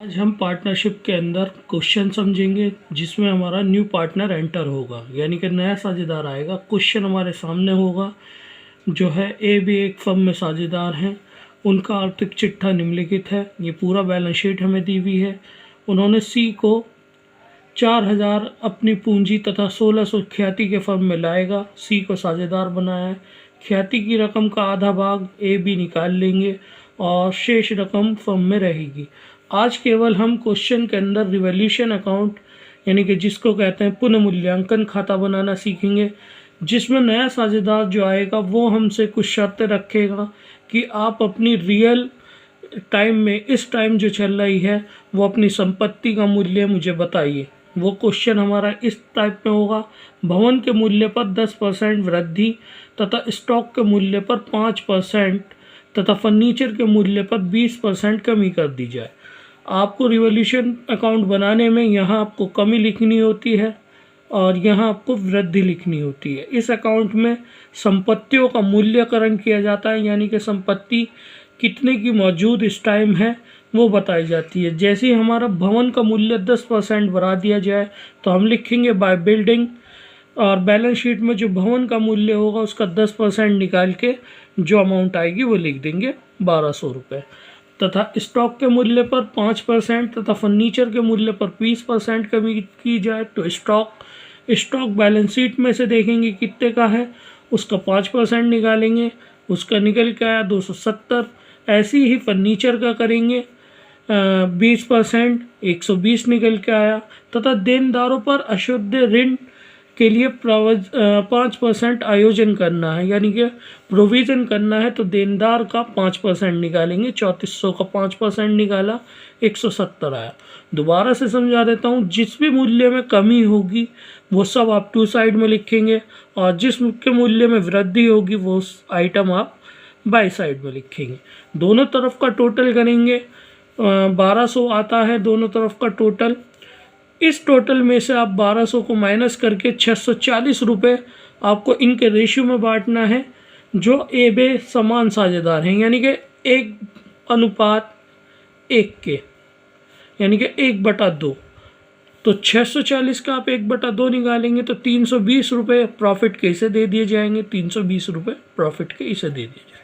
आज हम पार्टनरशिप के अंदर क्वेश्चन समझेंगे जिसमें हमारा न्यू पार्टनर एंटर होगा, यानी कि नया साझेदार आएगा। क्वेश्चन हमारे सामने होगा जो है ए भी एक फर्म में साझेदार हैं, उनका आर्थिक चिट्ठा निम्नलिखित है। ये पूरा बैलेंस शीट हमें दी हुई है। उन्होंने सी को 4000 अपनी पूंजी तथा 1600 ख्याति के फर्म में लाएगा। सी को साझेदार बनाया है। ख्याति की रकम का आधा भाग ए बी निकाल लेंगे और शेष रकम फर्म में रहेगी। आज केवल हम क्वेश्चन के अंदर रिवॉल्यूशन अकाउंट यानी कि जिसको कहते हैं पुनर्मूल्यांकन खाता बनाना सीखेंगे, जिसमें नया साझेदार जो आएगा वो हमसे कुछ शर्तें रखेगा कि आप अपनी रियल टाइम में इस टाइम जो चल रही है वो अपनी संपत्ति का मूल्य मुझे बताइए। वो क्वेश्चन हमारा इस टाइप में होगा, भवन के मूल्य पर 10% वृद्धि तथा स्टॉक के मूल्य पर 5% तथा फर्नीचर के मूल्य पर 20% कमी कर दी जाए। आपको रिवॉल्यूशन अकाउंट बनाने में यहाँ आपको कमी लिखनी होती है और यहाँ आपको वृद्धि लिखनी होती है। इस अकाउंट में संपत्तियों का मूल्यकरण किया जाता है, यानी कि संपत्ति कितने की मौजूद इस टाइम है वो बताई जाती है। जैसे ही हमारा भवन का मूल्य 10% बढ़ा दिया जाए तो हम लिखेंगे बाय बिल्डिंग, और बैलेंस शीट में जो भवन का मूल्य होगा उसका 10% निकाल के जो अमाउंट आएगी वो लिख देंगे 1200 रुपये। तथा स्टॉक के मूल्य पर 5% तथा फर्नीचर के मूल्य पर 20% कमी की जाए तो स्टॉक बैलेंस शीट में से देखेंगे कितने का है, उसका 5% निकालेंगे, उसका निकल के आया 270। ऐसे ही फर्नीचर का करेंगे 20%, 120 निकल के आया। तथा देनदारों पर अशुद्ध ऋण के लिए 5% आयोजन करना है, यानी कि प्रोविज़न करना है तो देनदार का 5% निकालेंगे। 3400 का 5% निकाला, 170 आया। दोबारा से समझा देता हूँ, जिस भी मूल्य में कमी होगी वो सब आप टू साइड में लिखेंगे और जिस के मूल्य में वृद्धि होगी वो आइटम आप बाई साइड में लिखेंगे। दोनों तरफ का टोटल करेंगे, 1200 आता है दोनों तरफ का टोटल। इस टोटल में से आप 1200 को माइनस करके 640 रुपये आपको इनके रेशियो में बांटना है जो ए बे समान साझेदार हैं, यानी कि 1:1 के, यानी कि 1/2। तो 640 का आप 1/2 निकालेंगे तो 320 रुपये प्रॉफिट के इसे दे दिए जाएंगे, 320 रुपये प्रॉफिट के इसे दे दिए जाएंगे।